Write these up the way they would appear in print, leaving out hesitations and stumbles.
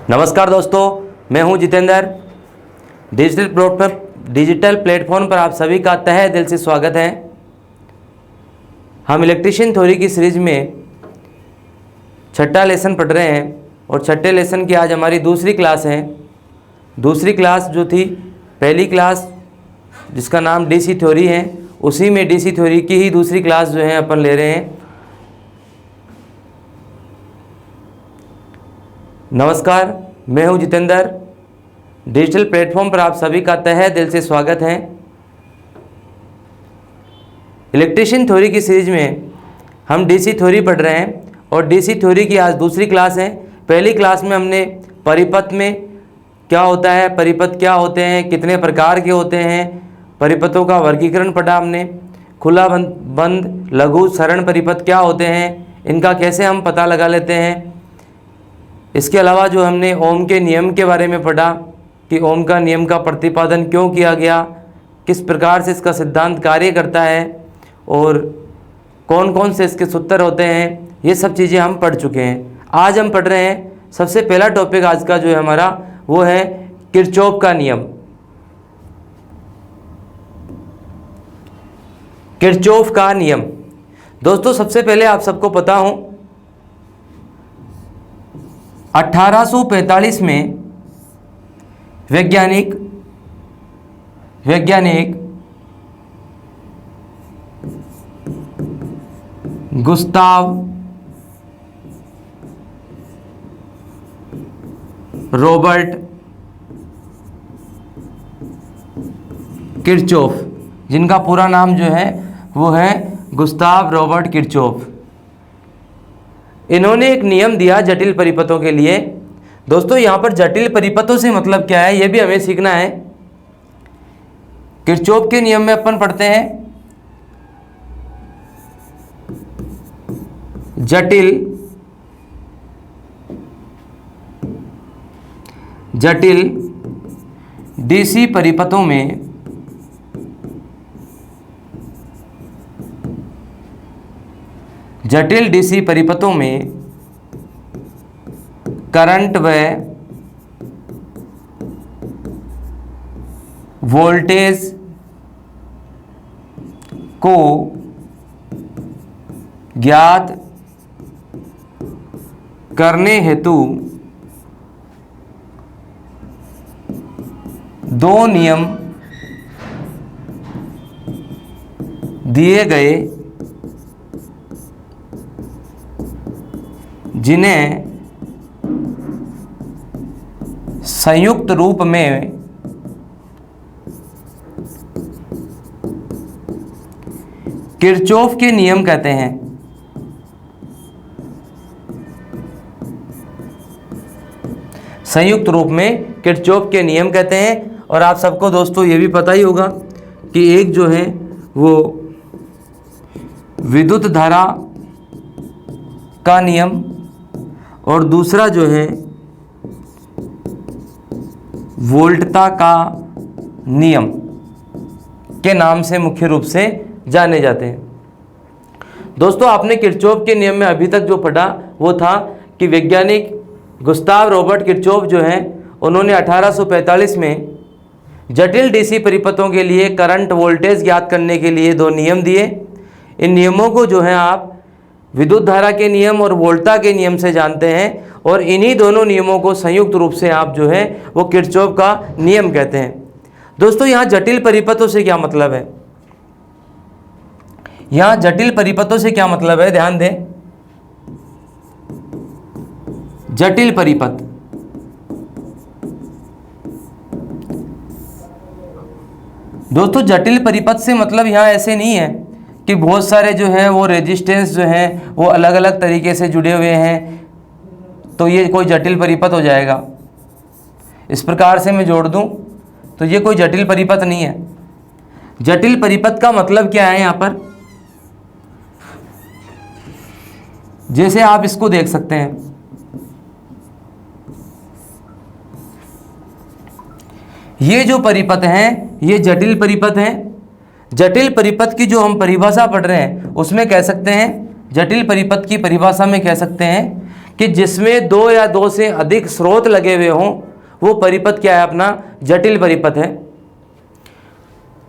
नमस्कार दोस्तों, मैं हूं जितेंद्र। डिजिटल प्लेटफॉर्म पर आप सभी का तहे दिल से स्वागत है। हम इलेक्ट्रीशियन थ्योरी की सीरीज में छठा लेसन पढ़ रहे हैं और छठे लेसन की आज हमारी दूसरी क्लास है। दूसरी क्लास जो थी, पहली क्लास जिसका नाम डीसी थ्योरी है, उसी में डीसी थ्योरी की ही दूसरी क्लास जो है अपन ले रहे हैं। नमस्कार, मैं हूं जितेंद्र। डिजिटल प्लेटफॉर्म पर आप सभी का तहे दिल से स्वागत है। इलेक्ट्रीशियन थ्योरी की सीरीज में हम डीसी थ्योरी पढ़ रहे हैं और डीसी थ्योरी की आज दूसरी क्लास है। पहली क्लास में हमने परिपथ में क्या होता है, परिपथ क्या होते हैं, कितने प्रकार के होते हैं, परिपथों का वर्गीकरण पढ़ा हमने। खुला बंद लघु सरण परिपथ क्या होते हैं, इनका कैसे हम पता लगा लेते हैं। इसके अलावा जो हमने ओम के नियम के बारे में पढ़ा कि ओम का नियम का प्रतिपादन क्यों किया गया, किस प्रकार से इसका सिद्धांत कार्य करता है और कौन कौन से इसके सूत्र होते हैं, ये सब चीज़ें हम पढ़ चुके हैं। आज हम पढ़ रहे हैं सबसे पहला टॉपिक आज का जो है हमारा, वो है किरचॉफ का नियम। किरचॉफ का नियम दोस्तों, सबसे पहले आप सबको पता हो 1845 में वैज्ञानिक गुस्ताव रॉबर्ट किरचॉफ, जिनका पूरा नाम जो है वो है गुस्ताव रॉबर्ट किरचॉफ, इन्होंने एक नियम दिया जटिल परिपथों के लिए। दोस्तों यहाँ पर जटिल परिपथों से मतलब क्या है, ये भी हमें सीखना है। किरचॉफ के नियम में अपन पढ़ते हैं जटिल डीसी परिपथों में करंट व वोल्टेज को ज्ञात करने हेतु दो नियम दिए गए, जिन्हें संयुक्त रूप में किरचॉफ के नियम कहते हैं। संयुक्त रूप में किरचॉफ के नियम कहते हैं। और आप सबको दोस्तों ये भी पता ही होगा कि एक जो है वो विद्युत धारा का नियम और दूसरा जो है वोल्टता का नियम के नाम से मुख्य रूप से जाने जाते हैं। दोस्तों आपने किरचॉफ के नियम में अभी तक जो पढ़ा वो था कि वैज्ञानिक गुस्ताव रॉबर्ट किरचॉफ जो हैं, उन्होंने 1845 में जटिल डीसी परिपथों के लिए करंट वोल्टेज ज्ञात करने के लिए दो नियम दिए। इन नियमों को जो है आप विद्युत धारा के नियम और वोल्टता के नियम से जानते हैं और इन्हीं दोनों नियमों को संयुक्त रूप से आप जो है वो किरचॉफ का नियम कहते हैं। दोस्तों यहाँ जटिल परिपथों से क्या मतलब है, यहाँ जटिल परिपथों से क्या मतलब है, ध्यान दें। जटिल परिपथ, दोस्तों जटिल परिपथ से मतलब यहाँ ऐसे नहीं है कि बहुत सारे जो है वो रेजिस्टेंस जो है वो अलग अलग तरीके से जुड़े हुए हैं तो ये कोई जटिल परिपथ हो जाएगा। इस प्रकार से मैं जोड़ दूं तो ये कोई जटिल परिपथ नहीं है। जटिल परिपथ का मतलब क्या है यहाँ पर, जैसे आप इसको देख सकते हैं, ये जो परिपथ हैं ये जटिल परिपथ हैं। जटिल परिपथ की जो हम परिभाषा पढ़ रहे हैं उसमें कह सकते हैं, जटिल परिपथ की परिभाषा में कह सकते हैं कि जिसमें 2 या 2 से अधिक स्रोत लगे हुए हों वो परिपथ क्या है अपना, जटिल परिपथ है।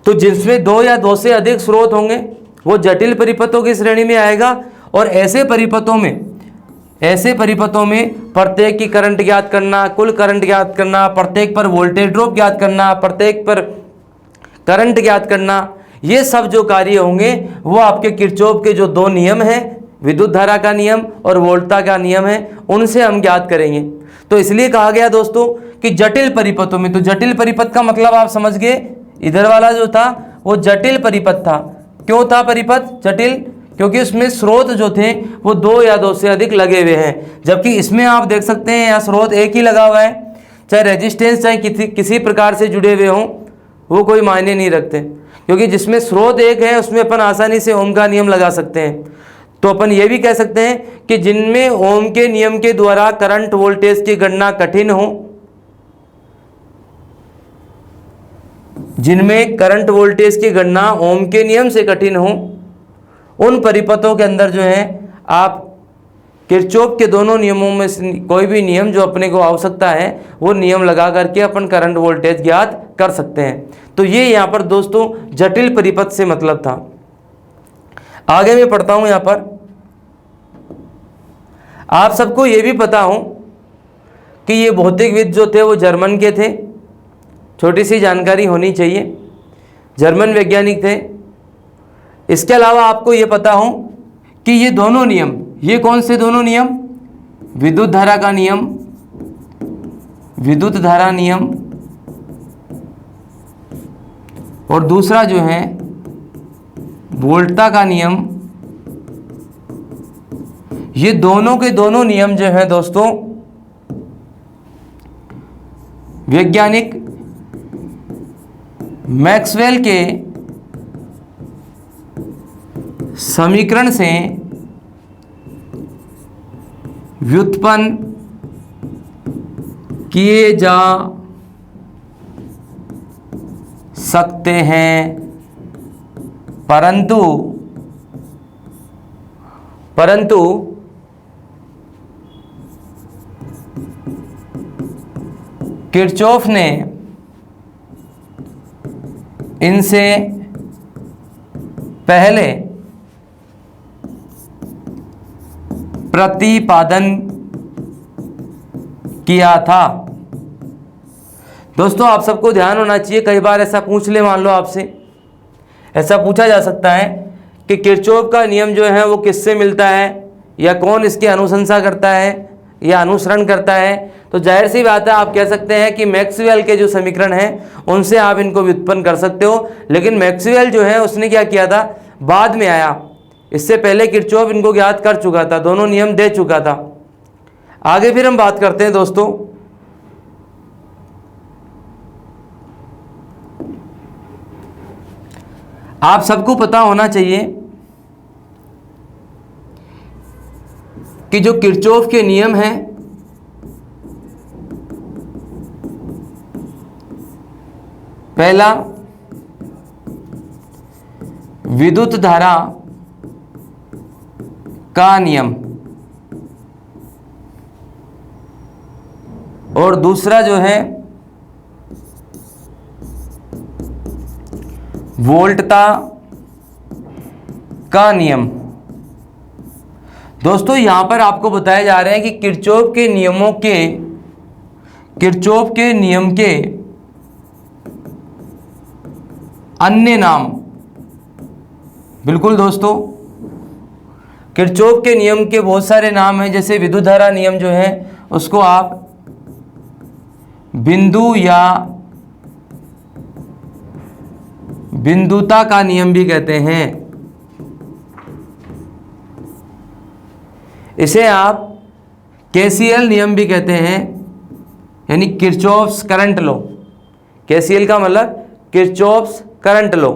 तो जिसमें 2 या 2 से अधिक स्रोत होंगे वो जटिल परिपथों की श्रेणी में आएगा। और ऐसे परिपथों में प्रत्येक की करंट ज्ञात करना, कुल करंट ज्ञात करना, प्रत्येक पर वोल्टेज ड्रॉप ज्ञात करना, प्रत्येक पर करंट ज्ञात करना, ये सब जो कार्य होंगे वो आपके किरचॉफ के जो 2 नियम हैं, विद्युत धारा का नियम और वोल्टता का नियम है, उनसे हम ज्ञात करेंगे। तो इसलिए कहा गया दोस्तों कि जटिल परिपथों में, तो जटिल परिपथ का मतलब आप समझ गए, इधर वाला जो था वो जटिल परिपथ था। क्यों था परिपथ जटिल? क्योंकि उसमें स्रोत जो थे वो 2 या 2 से अधिक लगे हुए हैं। जबकि इसमें आप देख सकते हैं यहाँ स्रोत एक ही लगा हुआ है, चाहे रेजिस्टेंस चाहे किसी प्रकार से जुड़े हुए हों, वो कोई मायने नहीं रखते। क्योंकि जिसमें स्रोत एक है उसमें अपन आसानी से ओम का नियम लगा सकते हैं। तो अपन ये भी कह सकते हैं कि जिनमें ओम के नियम के द्वारा करंट वोल्टेज की गणना कठिन हो, जिनमें करंट वोल्टेज की गणना ओम के नियम से कठिन हो, उन परिपथों के अंदर जो है आप किरचॉफ के दोनों नियमों में से कोई भी नियम जो अपने को आवश्यकता है वो नियम लगा करके अपन करंट वोल्टेज ज्ञात कर सकते हैं। तो ये यहाँ पर दोस्तों जटिल परिपथ से मतलब था। आगे मैं पढ़ता हूँ यहाँ पर, आप सबको ये भी पता हो कि ये भौतिकविद जो थे वो जर्मन के थे, छोटी सी जानकारी होनी चाहिए, जर्मन वैज्ञानिक थे। इसके अलावा आपको ये पता हो कि ये दोनों नियम, ये कौन से दोनों नियम, विद्युत धारा का नियम, विद्युत धारा नियम, और दूसरा जो है वोल्टता का नियम, ये दोनों के दोनों नियम जो है दोस्तों वैज्ञानिक मैक्सवेल के समीकरण से व्युत्पन्न किए जा सकते हैं, परंतु किरचॉफ ने इनसे पहले प्रतिपादन किया था। दोस्तों आप सबको ध्यान होना चाहिए, कई बार ऐसा पूछ ले, मान लो आपसे ऐसा पूछा जा सकता है कि किरचॉफ का नियम जो है वो किससे मिलता है, या कौन इसकी अनुशंसा करता है या अनुसरण करता है। तो जाहिर सी बात है आप कह सकते हैं कि मैक्सवेल के जो समीकरण हैं उनसे आप इनको व्युत्पन्न कर सकते हो। लेकिन मैक्सवेल जो है उसने क्या किया था, बाद में आया, इससे पहले किरचॉफ इनको ज्ञात कर चुका था, दोनों नियम दे चुका था। आगे फिर हम बात करते हैं दोस्तों, आप सबको पता होना चाहिए कि जो किरचॉफ के नियम हैं पहला विद्युत धारा का नियम और दूसरा जो है वोल्टता का नियम। दोस्तों यहां पर आपको बताया जा रहा है कि किरचॉफ के नियम के अन्य नाम, बिल्कुल दोस्तों किरचॉफ के नियम के बहुत सारे नाम हैं। जैसे विद्युत धारा नियम जो है उसको आप बिंदु या बिंदुता का नियम भी कहते हैं। इसे आप केसीएल नियम भी कहते हैं, यानी किरचॉफ्स करंट लॉ। केसीएल का मतलब किरचॉफ्स करंट लॉ।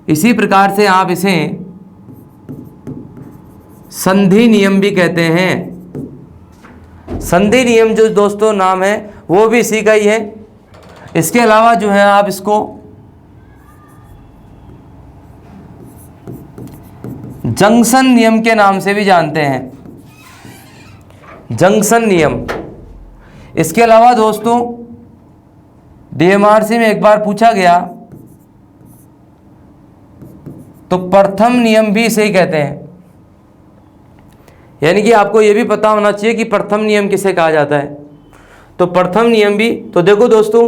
इसी प्रकार से आप इसे संधि नियम भी कहते हैं। संधि नियम जो दोस्तों नाम है वो भी इसी का ही है। इसके अलावा जो है आप इसको जंक्शन नियम के नाम से भी जानते हैं। जंक्शन नियम। इसके अलावा दोस्तों डीएमआरसी में एक बार पूछा गया तो प्रथम नियम भी इसे ही कहते हैं, यानी कि आपको यह भी पता होना चाहिए कि प्रथम नियम किसे कहा जाता है। तो प्रथम नियम भी, तो देखो दोस्तों,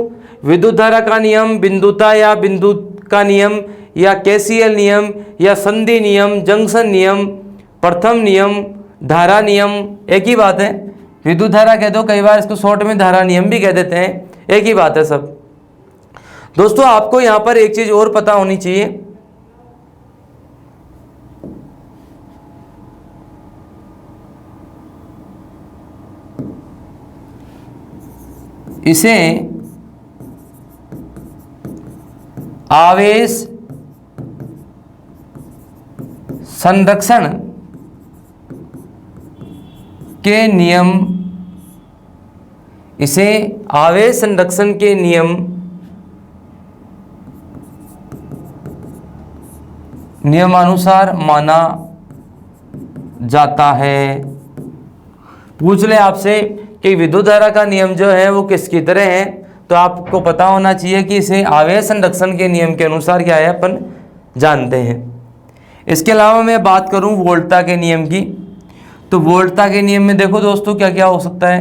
विद्युत धारा का नियम, बिंदुता या बिंदु का नियम, या केसीएल नियम, या संधि नियम, जंक्शन नियम, प्रथम नियम, धारा नियम, एक ही बात है। विद्युत धारा कह दो, कई बार इसको शॉर्ट में धारा नियम भी कह देते हैं, एक ही बात है सब। दोस्तों आपको यहां पर एक चीज और पता होनी चाहिए, इसे आवेश संरक्षण के नियम, इसे आवेश संरक्षण के नियमानुसार माना जाता है। पूछ ले आपसे कि विद्युत धारा का नियम जो है वो किसकी तरह है, तो आपको पता होना चाहिए कि इसे आवेश संरक्षण के नियम के अनुसार क्या है अपन जानते हैं। इसके अलावा मैं बात करूं वोल्टता के नियम की, तो वोल्टता के नियम में देखो दोस्तों क्या क्या हो सकता है।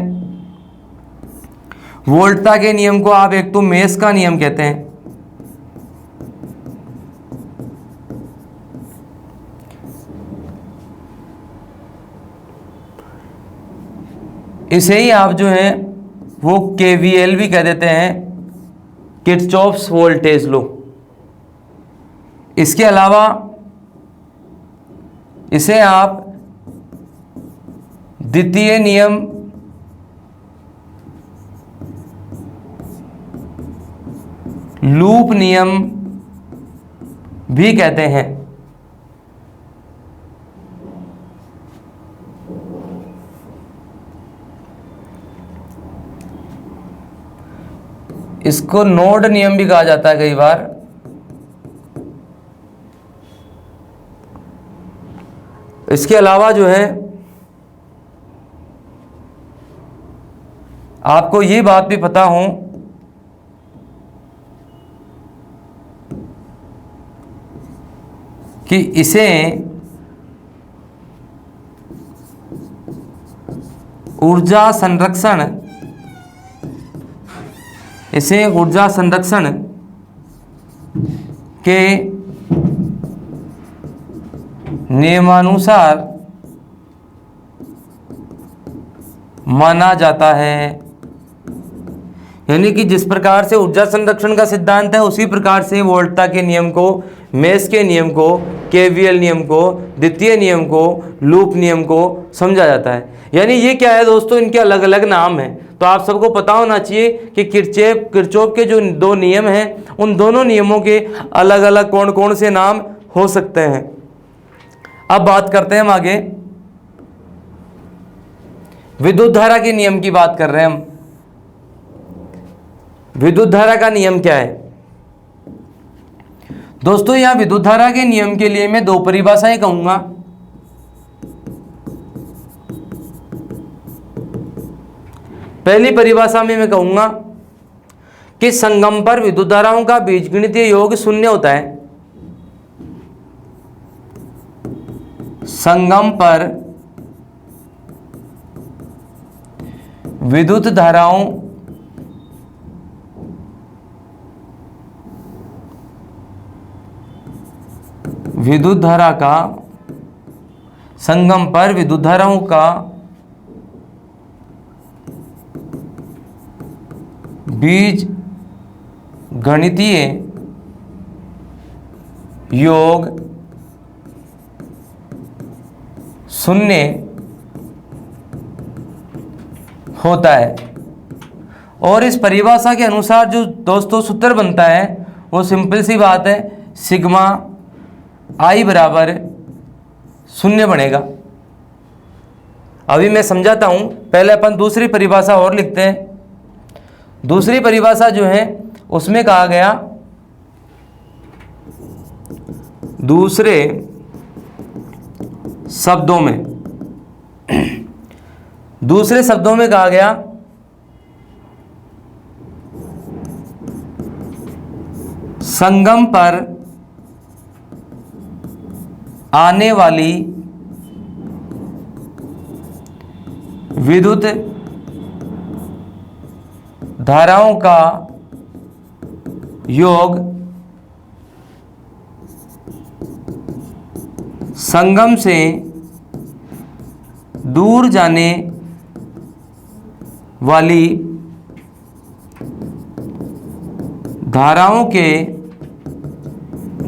वोल्टता के नियम को आप एक तो मेष का नियम कहते हैं, इसे ही आप जो है वो केवीएल भी कह देते हैं, किरचॉफ्स वोल्टेज लॉ। इसके अलावा इसे आप द्वितीय नियम, लूप नियम भी कहते हैं। इसको नोड नियम भी कहा जाता है कई बार। इसके अलावा जो है आपको ये बात भी पता हो कि इसे ऊर्जा संरक्षण, इसे ऊर्जा संरक्षण के नियमानुसार माना जाता है। यानी कि जिस प्रकार से ऊर्जा संरक्षण का सिद्धांत है उसी प्रकार से वोल्टता के नियम को, मेष के नियम को, केवीएल नियम को, द्वितीय नियम को, लूप नियम को समझा जाता है। यानी ये क्या है दोस्तों, इनके अलग अलग नाम हैं। तो आप सबको पता होना चाहिए कि किरचॉफ के जो दो नियम हैं उन दोनों नियमों के अलग अलग कौन कौन से नाम हो सकते हैं। अब बात करते हैं हम आगे, विद्युत धारा के नियम की बात कर रहे हैं हम। विद्युत धारा का नियम क्या है दोस्तों? यहां विद्युत धारा के नियम के लिए मैं दो परिभाषाएं कहूंगा। पहली परिभाषा में मैं कहूंगा कि संगम पर विद्युत धाराओं का बीजगणितीय योग शून्य होता है। संगम पर विद्युत धाराओं विद्युत धारा का, संगम पर विद्युत धाराओं का बीज गणितीय योग शून्य होता है। और इस परिभाषा के अनुसार जो दोस्तों सूत्र बनता है वो सिंपल सी बात है, सिग्मा आई बराबर शून्य बनेगा। अभी मैं समझाता हूं, पहले अपन दूसरी परिभाषा और लिखते हैं। दूसरी परिभाषा जो है उसमें कहा गया, दूसरे शब्दों में दूसरे शब्दों में कहा गया संगम पर आने वाली विद्युत धाराओं का योग संगम से दूर जाने वाली धाराओं के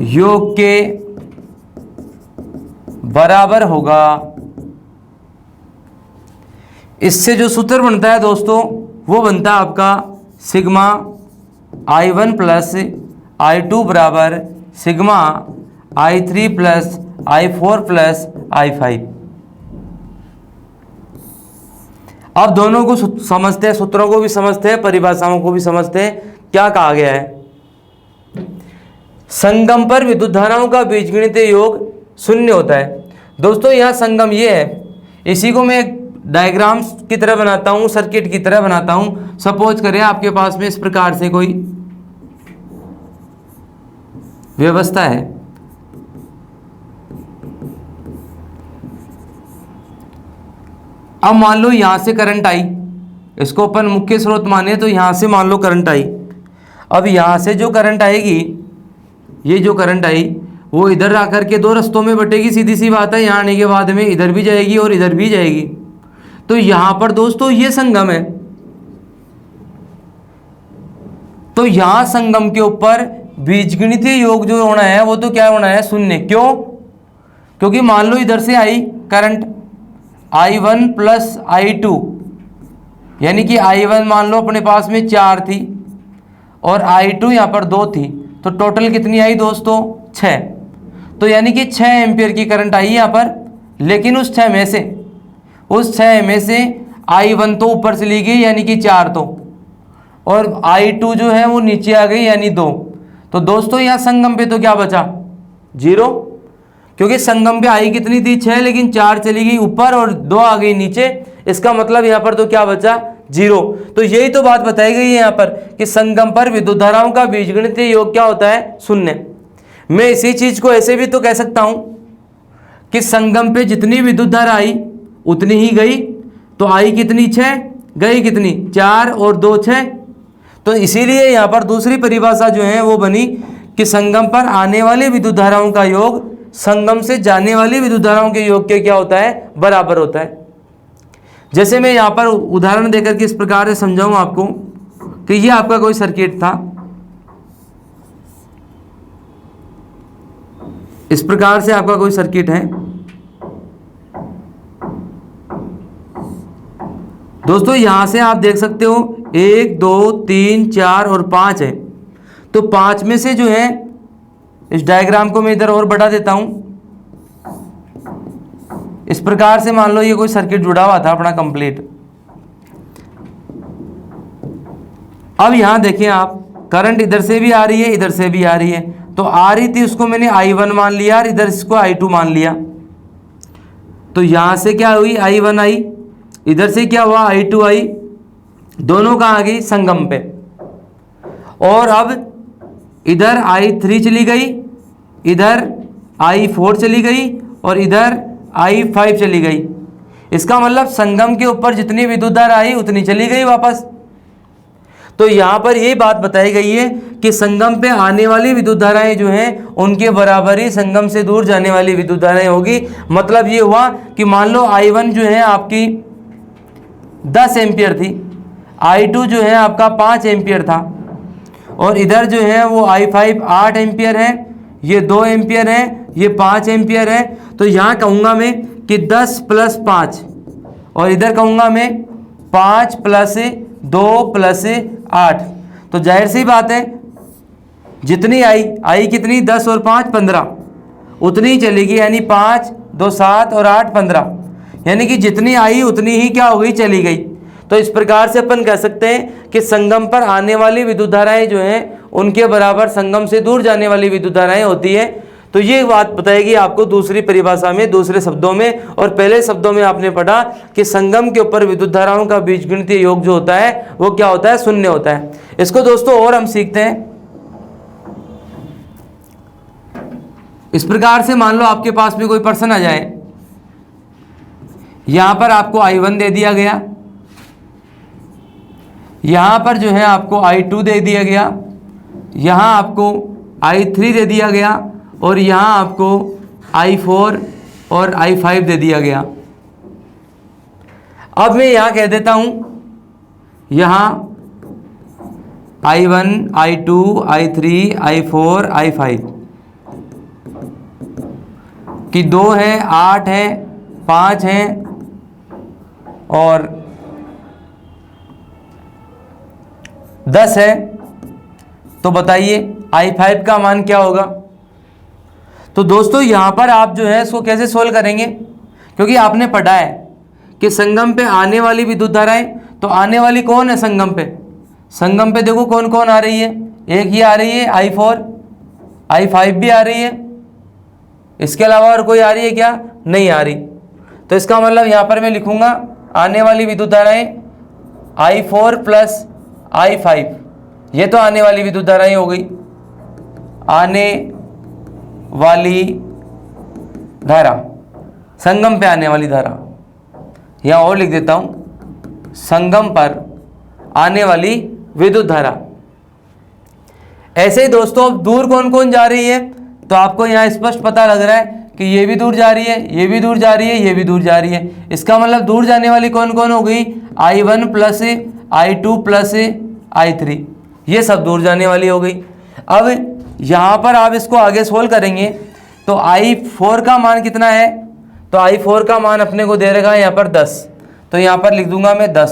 योग के बराबर होगा। इससे जो सूत्र बनता है दोस्तों वो बनता है आपका सिग्मा I1 प्लस I2 बराबर sigma I3 plus I4 plus I5। अब दोनों को समझते हैं, सूत्रों को भी समझते हैं, परिभाषाओं को भी समझते हैं। क्या कहा गया है? संगम पर विद्युत धाराओं का बीजगणितीय योग शून्य होता है। दोस्तों यहाँ संगम ये है, इसी को मैं डायग्राम्स की तरह बनाता हूँ, सर्किट की तरह बनाता हूँ। सपोज करें आपके पास में इस प्रकार से कोई व्यवस्था है, अब मान लो यहां से करंट आई, इसको अपन मुख्य स्रोत माने तो यहां से मान लो करंट आई। अब यहां से जो करंट आएगी, ये जो करंट आई वो इधर आकर के दो रास्तों में बटेगी, सीधी सी बात है। यहाँ आने के बाद में इधर भी जाएगी और इधर भी जाएगी। तो यहां पर दोस्तों ये संगम है, तो यहां संगम के ऊपर बीजगणितीय योग जो होना है वो तो क्या होना है? शून्य। क्यों? क्योंकि मान लो इधर से I current I1 plus I2, यानी कि I1 मान लो अपने पास में 4 थी और I2 यहाँ पर 2 थी, तो टोटल कितनी आई दोस्तों? 6। तो यानी कि 6 एम्पियर की करंट आई यहाँ पर। लेकिन उस 6 में से I1 तो ऊपर चली गई यानी कि 4 तो, और I2 जो है वो नीचे आ गई यानी 2। तो दोस्तों यहाँ संगम पे तो क्या बचा? 0, क्योंकि संगम पे आई कितनी थी? 6, लेकिन 4 चली गई ऊपर और 2 आ गई नीचे। इसका मतलब यहाँ पर तो क्या बचा? 0। तो यही तो बात बताई गई है यहाँ पर कि संगम पर विद्युत धाराओं का बीजगणितीय योग क्या होता है? शून्य। मैं इसी चीज को ऐसे भी तो कह सकता हूं कि संगम पे जितनी विद्युत धारा आई उतनी ही गई। तो आई कितनी? 6, गई कितनी? 4 और 2 6। तो इसीलिए यहाँ पर दूसरी परिभाषा जो है वो बनी कि संगम पर आने वाली विद्युत धाराओं का योग संगम से जाने वाली विद्युत धाराओं के योग के क्या होता है? बराबर होता है। जैसे मैं यहाँ पर उदाहरण देकर के इस प्रकार से समझाऊं आपको कि ये आपका कोई सर्किट था, इस प्रकार से आपका कोई सर्किट है दोस्तों। यहां से आप देख सकते हो 1 2 3 4 और 5 है। तो 5 में से जो है, इस डायग्राम को मैं इधर और बढ़ा देता हूं, इस प्रकार से मान लो ये कोई सर्किट जुड़ा हुआ था अपना कंप्लीट। अब यहां देखिए आप, करंट इधर से भी आ रही है, इधर से भी आ रही है। तो आ रही थी उसको मैंने I1 मान लिया और इधर इसको I2 मान लिया। तो यहां से क्या हुई? I1 आई, इधर से क्या हुआ? I2 आई, दोनों कहाँ आ गई? संगम पे। और अब इधर I3 चली गई, इधर I4 चली गई और इधर I5 चली गई। इसका मतलब संगम के ऊपर जितनी विद्युत धारा आई उतनी चली गई वापस। तो यहाँ पर ये बात बताई गई है कि संगम पे आने वाली विद्युत धाराएं जो हैं उनके बराबर ही संगम से दूर जाने वाली विद्युत धाराएं होगी। मतलब ये हुआ कि मान लो I1 जो है आपकी 10 एम्पियर थी, I2 जो है आपका 5 एम्पियर था, और इधर जो है वो I5 8 एम्पियर है, ये 2 एम्पियर है, ये 5 एम्पियर है। तो यहाँ कहूँगा मैं कि 10 प्लस 5, और इधर कहूँगा मैं 5 प्लस 2 प्लस 8। तो जाहिर सी बात है जितनी आई कितनी? 10 और 5 15, उतनी ही चलेगी, यानी 5 2 7 और 8 15, यानी कि जितनी आई उतनी ही क्या हो गई? चली गई। तो इस प्रकार से अपन कह सकते हैं कि संगम पर आने वाली विद्युत धाराएं जो हैं उनके बराबर संगम से दूर जाने वाली विद्युत धाराएं होती है। तो तो ये बात बताएगी आपको दूसरी परिभाषा में, दूसरे शब्दों में। और पहले शब्दों में आपने पढ़ा कि संगम के ऊपर विद्युत धाराओं का बीजगणितीय योग जो होता है वो क्या होता है, शून्य होता है। इसको दोस्तों और हम सीखते हैं। इस प्रकार से मान लो आपके पास में कोई प्रश्न आ जाए, यहां पर आपको I1 दे दिया गया, यहां पर जो है आपको I2 दे दिया गया, यहां आपको I3 दे दिया गया और यहां आपको I4 और I5 दे दिया गया। अब मैं यहां कह देता हूं, यहां I1, I2, I3, I4, I5 कि 2 है, 8 है, 5 है और 10 है। तो बताइए I5 का मान क्या होगा। तो दोस्तों यहां पर आप जो है इसको कैसे सोल्व करेंगे, क्योंकि आपने पढ़ा है कि संगम पे आने वाली विद्युत धाराएं, तो आने वाली कौन है संगम पे, संगम पे देखो कौन कौन आ रही है, एक ही आ रही है I4, I5 भी आ रही है, इसके अलावा और कोई आ रही है क्या, नहीं आ रही। तो इसका मतलब यहां पर मैं लिखूंगा आने वाली विद्युत धाराएं I4 प्लस I5, ये तो आने वाली विद्युत धाराएं हो गई, आने वाली धारा, संगम पे आने वाली धारा। यहां और लिख देता हूं, संगम पर आने वाली विद्युत धारा। ऐसे ही दोस्तों अब दूर कौन कौन जा रही है, तो आपको यहां स्पष्ट पता लग रहा है कि ये भी दूर जा रही है, ये भी दूर जा रही है, ये भी दूर जा रही है। इसका मतलब दूर जाने वाली कौन कौन हो गई, I1 plus I2 plus I3, ये सब दूर जाने वाली हो गई। अब यहाँ पर आप इसको आगे सोल्व करेंगे तो I4 का मान कितना है, तो I4 का मान अपने को दे रखा है यहाँ पर 10, तो यहाँ पर लिख दूंगा मैं 10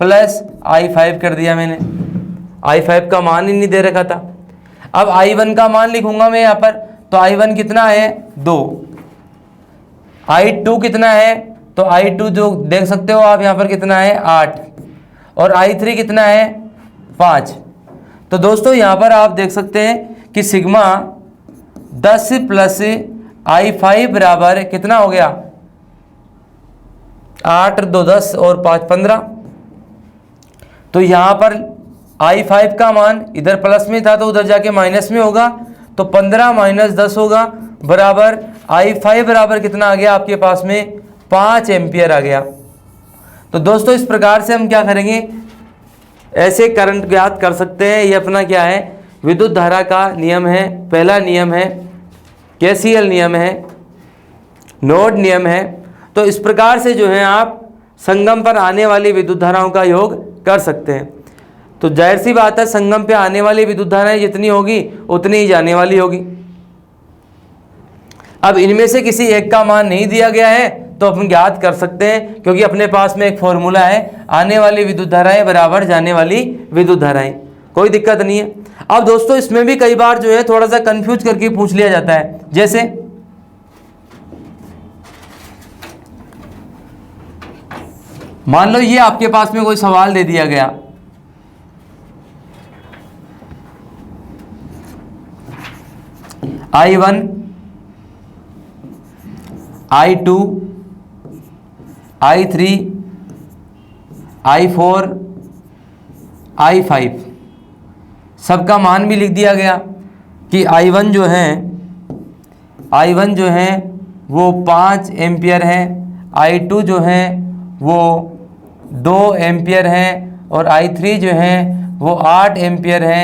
प्लस I5 कर दिया मैंने, I5 का मान ही नहीं दे रखा था। अब I1 का मान लिखूंगा मैं यहाँ पर, तो I1 कितना है 2, I2 कितना है, तो I2 जो देख सकते हो आप यहाँ पर कितना है 8 और I3 कितना है 5। तो दोस्तों यहाँ पर आप देख सकते हैं कि सिग्मा 10 प्लस I5 बराबर कितना हो गया, 8 2 10 और 5 15। तो यहाँ पर I5 का मान इधर प्लस में था तो उधर जाके माइनस में होगा, तो 15 माइनस 10 होगा बराबर I5 बराबर कितना आ गया आपके पास में 5 एम्पियर आ गया। तो दोस्तों इस प्रकार से हम क्या करेंगे, ऐसे करंट ज्ञात कर सकते हैं। ये अपना क्या है, विद्युत धारा का नियम है। पहला नियम है KCL नियम है, नोड नियम है। तो इस प्रकार से जो है आप संगम पर आने वाली विद्युत धाराओं का योग कर सकते हैं। तो जाहिर सी बात है संगम पे आने वाली विद्युत धाराएं जितनी होगी उतनी ही जाने वाली होगी। अब इनमें से किसी एक का मान नहीं दिया गया है तो अपन ज्ञात कर सकते हैं, क्योंकि अपने पास में एक फॉर्मूला है, आने वाली विद्युत धाराएं बराबर जाने वाली विद्युत धाराएं, कोई दिक्कत नहीं है। अब दोस्तों इसमें भी कई बार जो है थोड़ा सा कंफ्यूज करके पूछ लिया जाता है। जैसे मान लो ये आपके पास में कोई सवाल दे दिया गया, I1, I2, I3, I4, I5 सबका मान भी लिख दिया गया कि I1 जो है वो 5 एम्पियर है, I2 जो है वो 2 एम्पियर है और I3 जो है वो 8 एम्पियर है।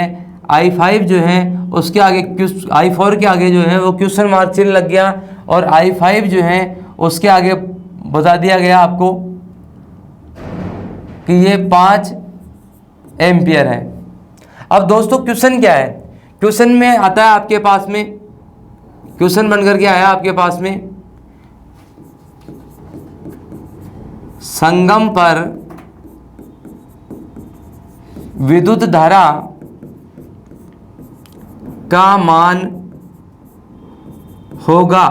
I5 जो है उसके आगे I4 के आगे जो है वो क्वेश्चन मार्क चिन्ह लग गया और I5 जो है उसके आगे बता दिया गया आपको कि ये 5 एम्पियर है। अब दोस्तों क्वेश्चन क्या है, क्वेश्चन में आता है आपके पास में, क्वेश्चन बनकर के आया आपके पास में, संगम पर विद्युत धारा का मान होगा,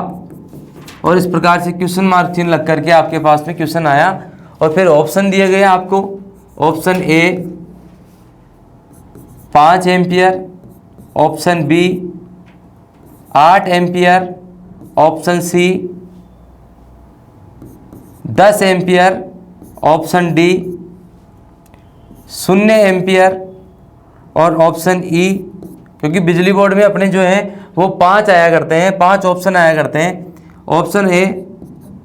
और इस प्रकार से क्वेश्चन मार्क चिन्ह लग करके आपके पास में क्वेश्चन आया और फिर ऑप्शन दिए गए आपको। Option A 5 ampere, option B 8 ampere, option C 10 ampere, option D 0 ampere और ऑप्शन ई, क्योंकि बिजली बोर्ड में अपने जो हैं वो 5 आया करते हैं, 5 ऑप्शन आया करते हैं। ऑप्शन ए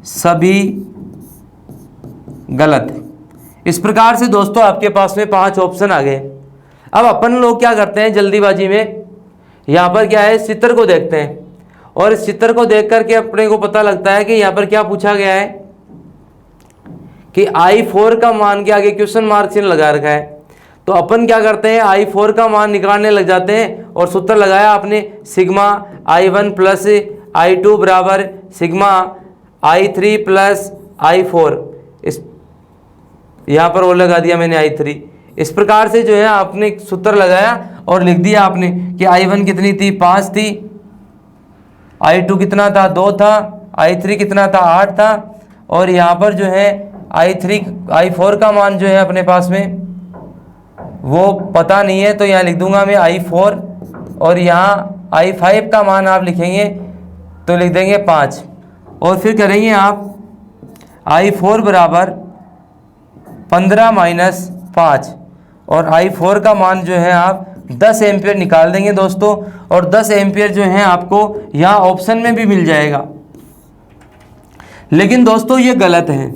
सभी गलत। इस प्रकार से दोस्तों आपके पास में 5 ऑप्शन आ गए। अब अपन लोग क्या करते हैं जल्दीबाजी में, यहाँ पर क्या है, इस चित्र को देखते हैं और इस चित्र को देख करके अपने को पता लगता है कि यहाँ पर क्या पूछा गया है कि I4 का मान के आगे क्वेश्चन मार्क चिन्ह लगा रखा है। तो अपन क्या करते हैं, I4 का मान निकालने लग जाते हैं और सूत्र लगाया आपने, सिग्मा I1 प्लस I2 बराबर सिग्मा I3 प्लस I4। इस यहाँ पर वो लगा दिया मैंने I3। इस प्रकार से जो है आपने सूत्र लगाया और लिख दिया आपने कि I1 कितनी थी, 5 थी, I2 कितना था, 2 था, I3 कितना था, 8 था, और यहाँ पर जो है I4 का मान जो है अपने पास में वो पता नहीं है, तो यहाँ लिख दूंगा मैं I4, और यहाँ I5 का मान आप लिखेंगे तो लिख देंगे 5, और फिर करेंगे आप I4 बराबर 15 माइनस 5, और I4 का मान जो है आप 10 एम्पियर निकाल देंगे दोस्तों, और 10 एम्पियर जो है आपको यहाँ ऑप्शन में भी मिल जाएगा। लेकिन दोस्तों ये गलत है।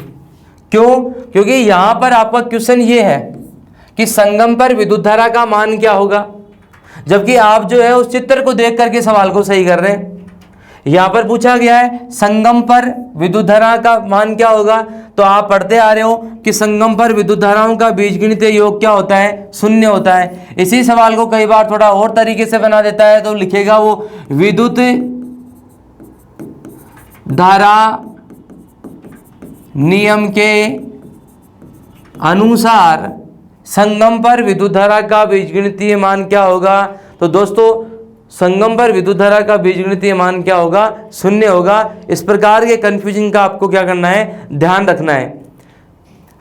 क्यों? क्योंकि यहाँ पर आपका क्वेश्चन ये है कि संगम पर विद्युत धारा का मान क्या होगा, जबकि आप जो है उस चित्र को देख करके सवाल को सही कर रहे हैं। यहाँ पर पूछा गया है संगम पर विद्युत धारा का मान क्या होगा, तो आप पढ़ते आ रहे हो कि संगम पर विद्युत धाराओं का बीजगणितीय योग क्या होता है, 0 होता है। इसी सवाल को कई बार थोड़ा और तरीके से बना देता है, तो लिखेगा वो विद्युत धारा नियम के अनुसार संगम पर विद्युत धारा का बीजगणितीय मान क्या होगा। तो दोस्तों संगम पर विद्युत धारा का बीजगणितीय मान क्या होगा, 0 होगा। इस प्रकार के कंफ्यूजन का आपको क्या करना है, ध्यान रखना है।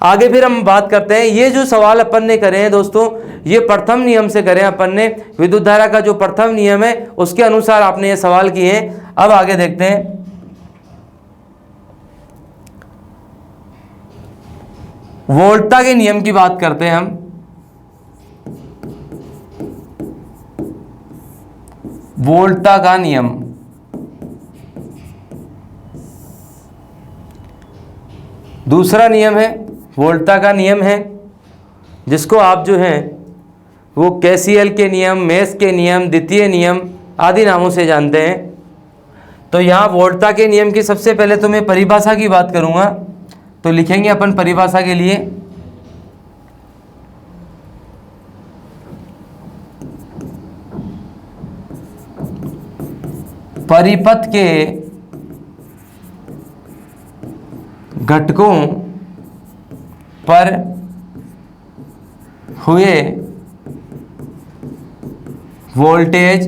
आगे फिर हम बात करते हैं, ये जो सवाल अपन ने करे हैं दोस्तों, ये प्रथम नियम से करें अपन ने, विद्युत धारा का जो प्रथम नियम है उसके अनुसार आपने ये सवाल किए हैं। अब आगे देखते हैं, वोल्टा के नियम की बात करते हैं हम। वोल्टा का नियम, दूसरा नियम है वोल्टा का नियम है, जिसको आप जो है वो कैसीएल के नियम, मेश के नियम, द्वितीय नियम आदि नामों से जानते हैं। तो यहाँ वोल्टा के नियम की सबसे पहले तो मैं परिभाषा की बात करूँगा, तो लिखेंगे अपन परिभाषा के लिए परिपथ के घटकों पर हुए वोल्टेज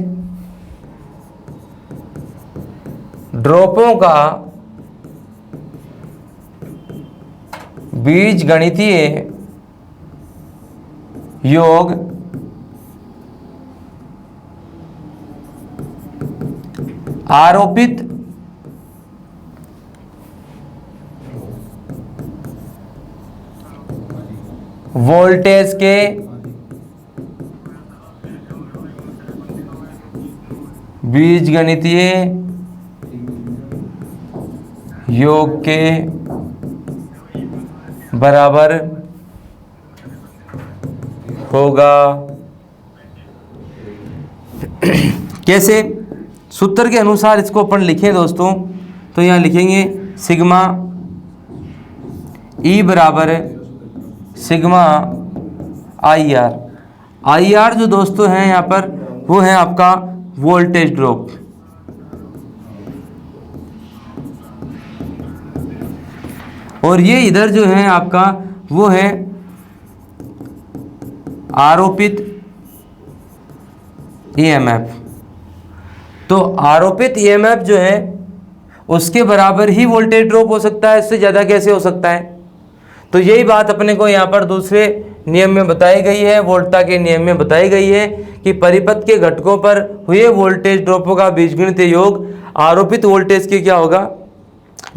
ड्रॉपों का बीजगणितीय योग आरोपित वोल्टेज के बीजगणितीय योग के बराबर होगा। कैसे? सूत्र के अनुसार इसको अपन लिखें दोस्तों, तो यहाँ लिखेंगे सिग्मा ई बराबर sigma I R. I R जो दोस्तों हैं यहाँ पर वो है आपका वोल्टेज ड्रॉप। और ये इधर जो है आपका वो है आरोपित ईएमएफ। तो आरोपित ईएमएफ जो है उसके बराबर ही वोल्टेज ड्रॉप हो सकता है, इससे ज़्यादा कैसे हो सकता है। तो यही बात अपने को यहाँ पर दूसरे नियम में बताई गई है, वोल्टा के नियम में बताई गई है कि परिपथ के घटकों पर हुए वोल्टेज ड्रॉपों का बीजगणितीय योग आरोपित वोल्टेज के क्या होगा,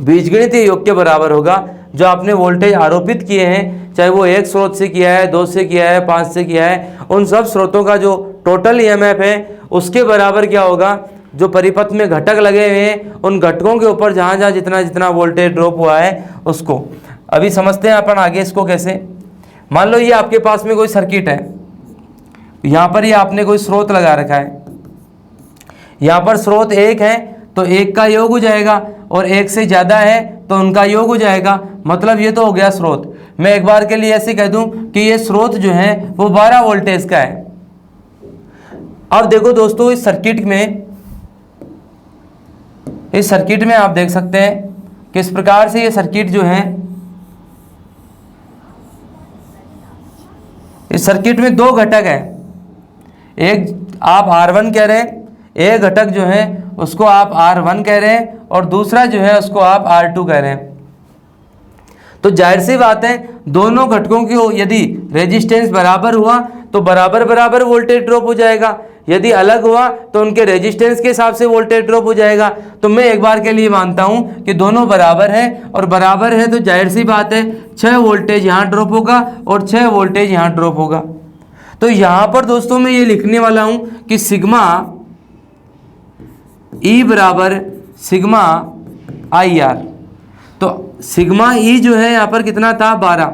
बीजगणितीय योग के बराबर होगा। जो आपने वोल्टेज आरोपित किए हैं, चाहे वो एक स्रोत से किया है, 2 से किया है, 5 से किया है, उन सब स्रोतों का जो टोटल ईएमएफ है उसके बराबर क्या होगा, जो परिपथ में घटक लगे हुए हैं उन घटकों के ऊपर जहाँ जहाँ जितना जितना वोल्टेज ड्रॉप हुआ है उसको। अभी समझते हैं अपन आगे इसको कैसे। मान लो ये आपके पास में कोई सर्किट है, यहाँ पर ये आपने कोई स्रोत लगा रखा है, यहाँ पर स्रोत एक है तो एक का योग हो जाएगा और एक से ज़्यादा है तो उनका योग हो जाएगा। मतलब ये तो हो गया स्रोत। मैं एक बार के लिए ऐसे कह दूं कि ये स्रोत जो है वो 12 वोल्टेज का है। अब देखो दोस्तों, इस सर्किट में आप देख सकते हैं किस प्रकार से ये सर्किट जो है, इस सर्किट में 2 घटक है। एक आप R1 कह रहे हैं, एक घटक जो है उसको आप R1 कह रहे हैं और दूसरा जो है उसको आप R2 कह रहे हैं। तो जाहिर सी बात है दोनों घटकों की यदि रेजिस्टेंस बराबर हुआ तो बराबर बराबर वोल्टेज ड्रॉप हो जाएगा, यदि अलग हुआ तो उनके रेजिस्टेंस के हिसाब से वोल्टेज ड्रॉप हो जाएगा। तो मैं एक बार के लिए मानता हूं कि दोनों बराबर है, और बराबर है तो जाहिर सी बात है 6 वोल्टेज यहाँ ड्रॉप होगा और 6 वोल्टेज यहाँ ड्रॉप होगा। तो यहाँ पर दोस्तों मैं ये लिखने वाला हूं कि सिग्मा ई बराबर सिग्मा आई आर। तो सिग्मा ई जो है यहाँ पर कितना था, 12,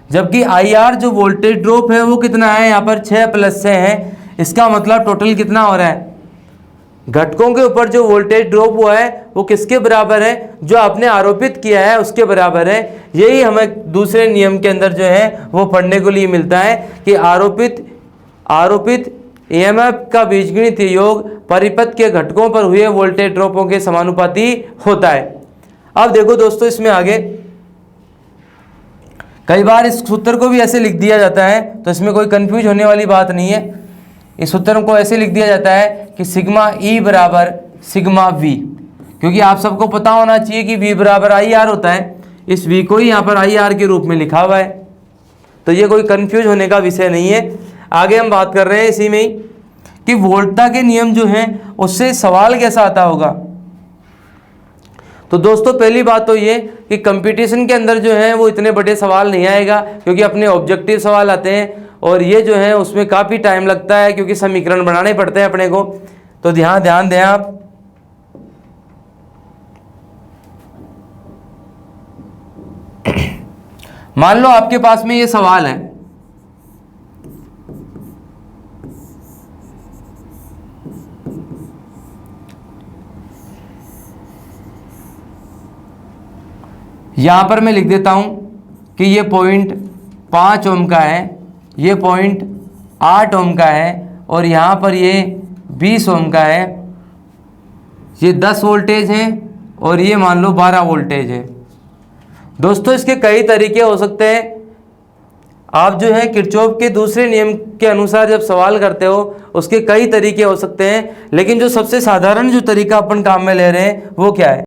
जबकि आई आर जो वोल्टेज ड्रॉप है वो कितना है, यहाँ पर 6 प्लस 6 है। इसका मतलब टोटल कितना हो रहा है, घटकों के ऊपर जो वोल्टेज ड्रॉप हुआ है वो किसके बराबर है, जो आपने आरोपित किया है उसके बराबर है। यही हमें दूसरे नियम के अंदर जो है वो पढ़ने को लिए मिलता है कि आरोपित ईएमएफ का बीजगणितीय योग परिपथ के घटकों पर हुए वोल्टेज ड्रॉपों के समानुपाती होता है। अब देखो दोस्तों, इसमें आगे कई बार इस सूत्र को भी ऐसे लिख दिया जाता है, तो इसमें कोई कंफ्यूज होने वाली बात नहीं है। इस सूत्र को ऐसे लिख दिया जाता है कि सिग्मा ई बराबर सिग्मा वी, क्योंकि आप सबको पता होना चाहिए कि वी बराबर आई आर होता है। इस वी को ही यहाँ पर आई आर के रूप में लिखा हुआ है, तो ये कोई कंफ्यूज होने का विषय नहीं है। आगे हम बात कर रहे हैं इसी में ही कि वोल्टा के नियम जो हैं उससे सवाल कैसा आता होगा। तो दोस्तों पहली बात तो ये कि कंपटीशन के अंदर जो है वो इतने बड़े सवाल नहीं आएगा, क्योंकि अपने ऑब्जेक्टिव सवाल आते हैं और ये जो है उसमें काफ़ी टाइम लगता है, क्योंकि समीकरण बनाने पड़ते हैं अपने को। तो ध्यान दें आप। मान लो आपके पास में ये सवाल है, यहाँ पर मैं लिख देता हूँ कि ये 0.5 ओम का है, ये 0.8 ओम का है और यहाँ पर ये 20 ओम का है। ये 10 वोल्टेज है और ये मान लो 12 वोल्टेज है। दोस्तों इसके कई तरीके हो सकते हैं। आप जो है किरचॉफ के दूसरे नियम के अनुसार जब सवाल करते हो उसके कई तरीके हो सकते हैं, लेकिन जो सबसे साधारण जो तरीका अपन काम में ले रहे हैं वो क्या है,